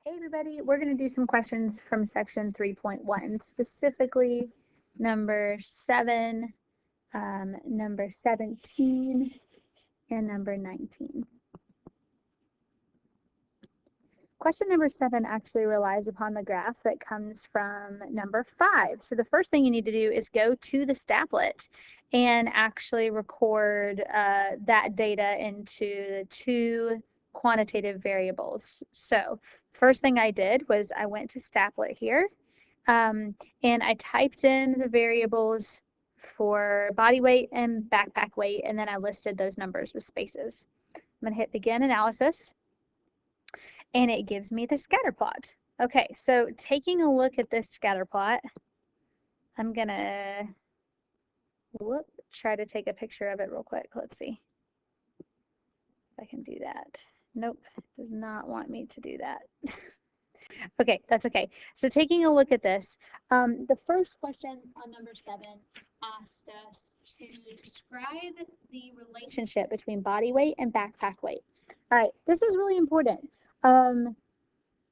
Hey everybody, we're going to do some questions from section 3.1, specifically number 7, number 17, and number 19. Question number 7 actually relies upon the graph that comes from number 5. So the first thing you need to do is go to the Statlet and actually record that data into the two quantitative variables. So first thing I did was I went to Statlet here and I typed in the variables for body weight and backpack weight, and then I listed those numbers with spaces. I'm going to hit begin analysis, and it gives me the scatter plot. Okay, so taking a look at this scatter plot, I'm going to try to take a picture of it real quick. Let's see if I can do that. Nope, it does not want me to do that. Okay, that's okay. So taking a look at this, the first question on number 7 asked us to describe the relationship between body weight and backpack weight. All right, this is really important.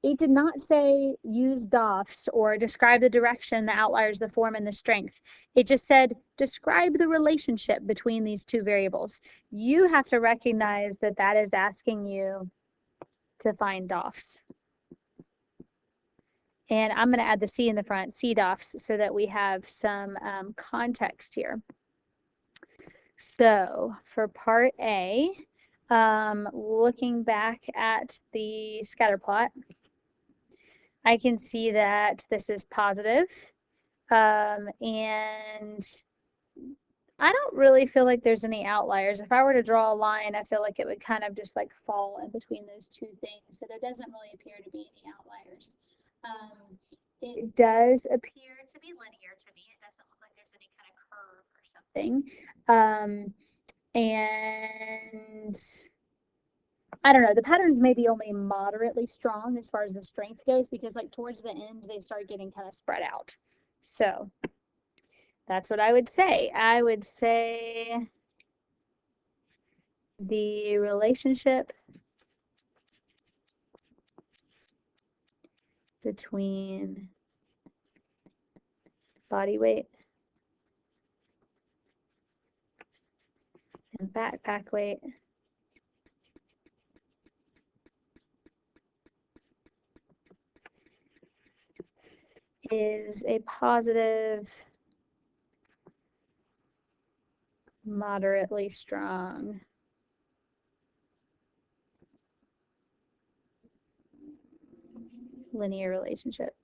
It did not say use DOFs or describe the direction, the outliers, the form, and the strength. It just said describe the relationship between these two variables. You have to recognize that that is asking you to find DOFs. And I'm going to add the C in the front, C DOFs, so that we have some context here. So for part A, looking back at the scatter plot, I can see that this is positive, and I don't really feel like there's any outliers. If I were to draw a line, I feel like it would kind of just like fall in between those two things. So there doesn't really appear to be any outliers. It does appear to be linear to me. It doesn't look like there's any kind of curve or something. And I don't know, the patterns may be only moderately strong as far as the strength goes, because like towards the end, they start getting kind of spread out. So that's what I would say. I would say the relationship between body weight and backpack weight is a positive, moderately strong linear relationship.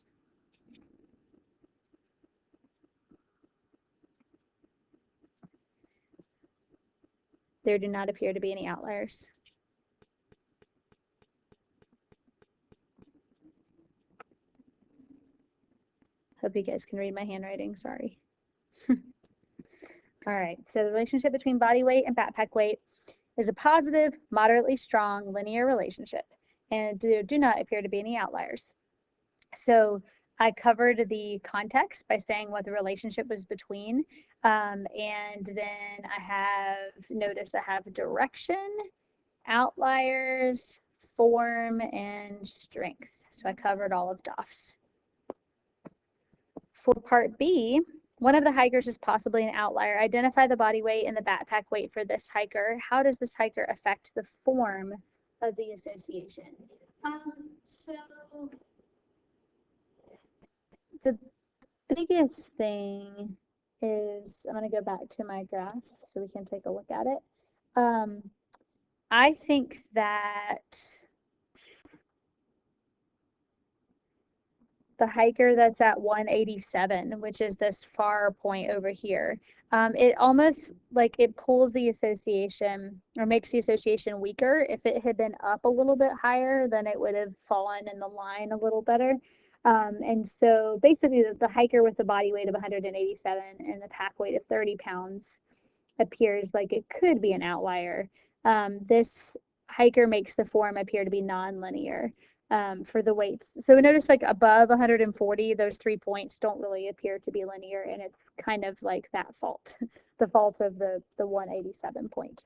There do not appear to be any outliers. Hope you guys can read my handwriting, sorry. All right, so the relationship between body weight and backpack weight is a positive, moderately strong linear relationship, and there do not appear to be any outliers. So I covered the context by saying what the relationship was between, and then I have direction, outliers, form, and strength. So I covered all of DOFs. For part B, one of the hikers is possibly an outlier. Identify the body weight and the backpack weight for this hiker. How does this hiker affect the form of the association? So the biggest thing is, I'm going to go back to my graph so we can take a look at it. I think that the hiker that's at 187, which is this far point over here, it almost like it pulls the association or makes the association weaker. If it had been up a little bit higher, then it would have fallen in the line a little better. And so basically the hiker with the body weight of 187 and the pack weight of 30 pounds appears like it could be an outlier. This hiker makes the form appear to be non-linear. For the weights. So notice like above 140, those 3 points don't really appear to be linear, and it's kind of like that fault, the fault of the 187 point.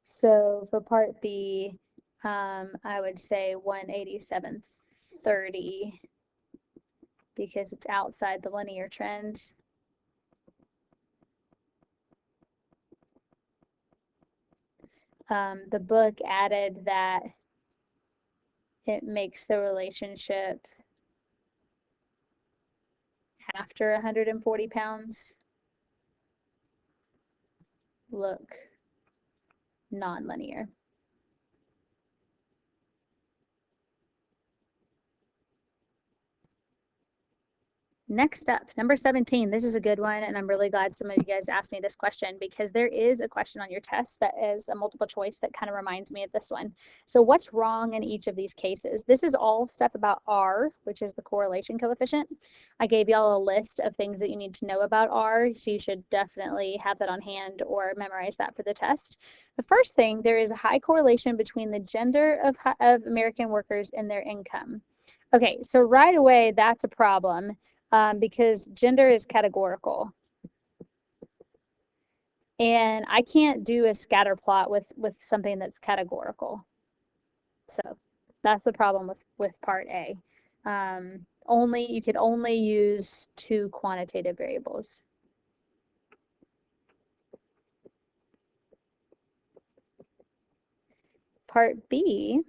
So for part B, I would say 187.30 because it's outside the linear trend. The book added that it makes the relationship after 140 pounds look nonlinear. Next up, number 17. This is a good one, and I'm really glad some of you guys asked me this question because there is a question on your test that is a multiple choice that kind of reminds me of this one. So what's wrong in each of these cases? This is all stuff about R, which is the correlation coefficient. I gave y'all a list of things that you need to know about R, so you should definitely have that on hand or memorize that for the test. The first thing, there is a high correlation between the gender of American workers and their income. Okay, so right away, that's a problem. Because gender is categorical. And I can't do a scatter plot with something that's categorical. So that's the problem with part A. You could only use 2 quantitative variables. Part B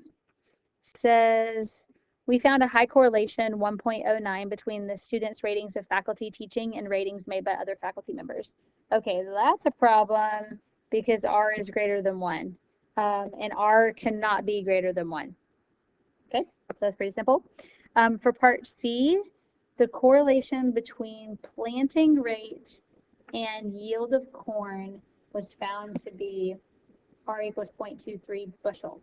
says we found a high correlation, 1.09, between the students' ratings of faculty teaching and ratings made by other faculty members. Okay, that's a problem because R is greater than 1, and R cannot be greater than 1. Okay, so that's pretty simple. For part C, the correlation between planting rate and yield of corn was found to be R equals 0.23 bushel.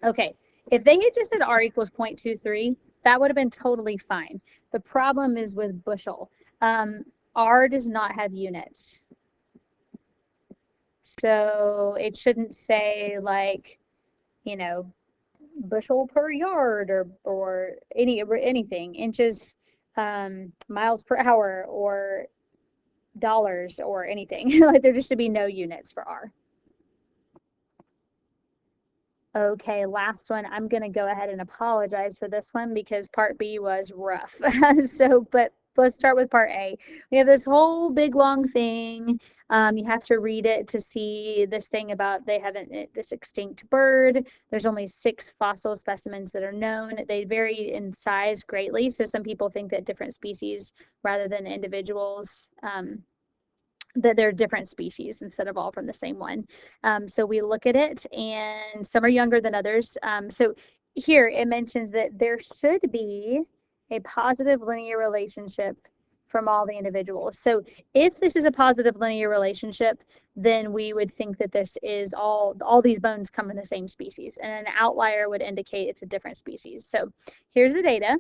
Okay, if they had just said R equals 0.23, that would have been totally fine. The problem is with bushel. R does not have units. So it shouldn't say like, you know, bushel per yard or anything, inches, miles per hour or dollars or anything. Like there just should be no units for R. Okay, last one. I'm going to go ahead and apologize for this one because part B was rough. But let's start with part A. We have this whole big long thing. You have to read it to see this thing about this extinct bird. There's only 6 fossil specimens that are known. They vary in size greatly. So some people think that different species rather than individuals, that they're different species instead of all from the same one. So we look at it, and some are younger than others. So here it mentions that there should be a positive linear relationship from all the individuals. So if this is a positive linear relationship, then we would think that this is all these bones come from the same species, and an outlier would indicate it's a different species. So here's the data.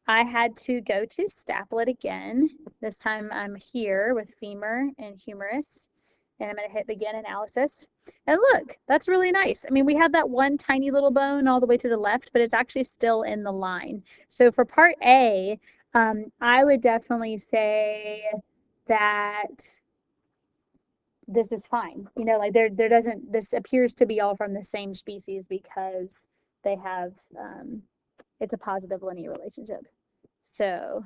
I had to go to Staplet again. This time I'm here with femur and humerus, and I'm going to hit begin analysis. And look, that's really nice. I mean, we have that one tiny little bone all the way to the left, but it's actually still in the line. So for part A, I would definitely say that this is fine. You know, like this appears to be all from the same species because they have, it's a positive linear relationship. So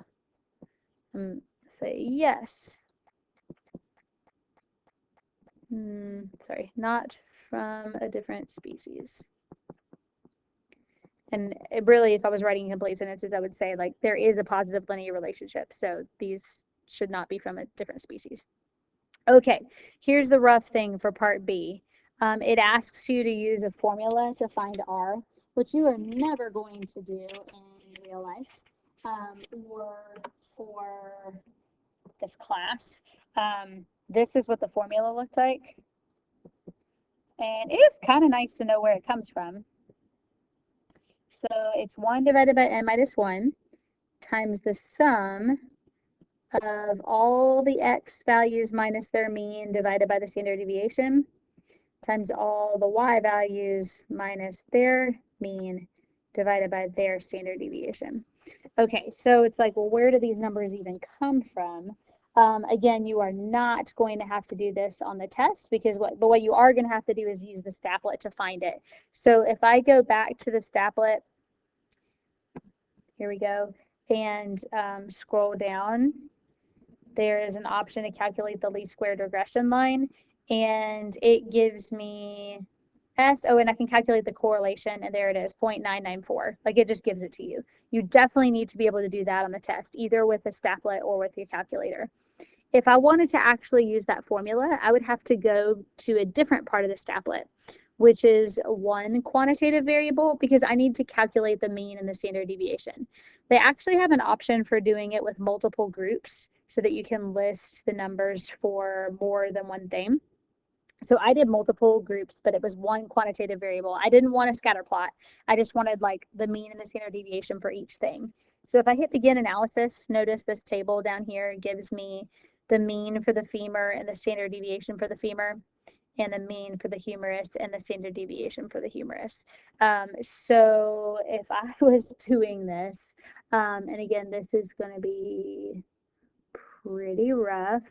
say yes. Sorry, not from a different species. And really, if I was writing complete sentences, I would say like there is a positive linear relationship. So these should not be from a different species. Okay, here's the rough thing for part B. It asks you to use a formula to find R, which you are never going to do in real life or for this class. This is what the formula looks like. And it is kind of nice to know where it comes from. So it's 1 divided by n minus 1 times the sum of all the x values minus their mean divided by the standard deviation times all the y values minus their mean divided by their standard deviation. Okay, so it's like, well, where do these numbers even come from? Again, you are not going to have to do this on the test because what you are going to have to do is use the Stapplet to find it. So if I go back to the Stapplet, here we go, and scroll down, there is an option to calculate the least squared regression line, and it gives me and I can calculate the correlation, and there it is, 0.994. Like, it just gives it to you. You definitely need to be able to do that on the test, either with a Stapplet or with your calculator. If I wanted to actually use that formula, I would have to go to a different part of the Stapplet, which is one quantitative variable, because I need to calculate the mean and the standard deviation. They actually have an option for doing it with multiple groups so that you can list the numbers for more than one thing. So I did multiple groups, but it was one quantitative variable. I didn't want a scatter plot. I just wanted like the mean and the standard deviation for each thing. So if I hit begin analysis, notice this table down here gives me the mean for the femur and the standard deviation for the femur, and the mean for the humerus and the standard deviation for the humerus. So if I was doing this, and again, this is going to be pretty rough,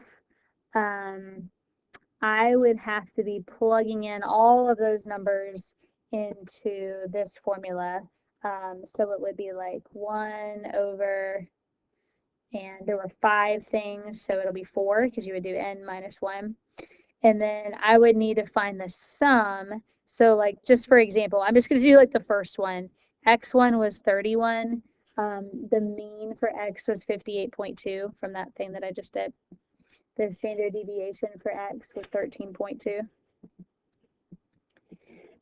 I would have to be plugging in all of those numbers into this formula. So it would be like 1 over, and there were 5 things, so it'll be 4 because you would do n minus 1. And then I would need to find the sum. So like, just for example, I'm just going to do like the first one. X1 was 31. The mean for X was 58.2 from that thing that I just did. The standard deviation for X was 13.2.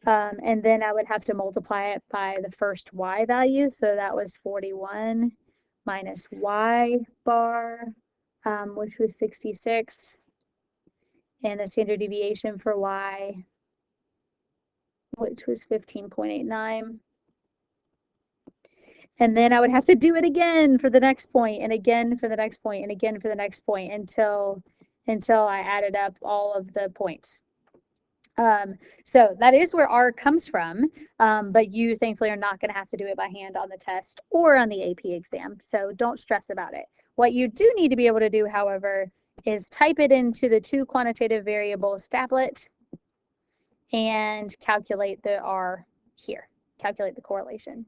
And then I would have to multiply it by the first Y value. So that was 41 minus Y bar, which was 66. And the standard deviation for Y, which was 15.89. And then I would have to do it again for the next point, and again for the next point, and again for the next point until I added up all of the points. So that is where R comes from, but you thankfully are not going to have to do it by hand on the test or on the AP exam, so don't stress about it. What you do need to be able to do, however, is type it into the 2 quantitative variables Stapplet and calculate the R here, calculate the correlation.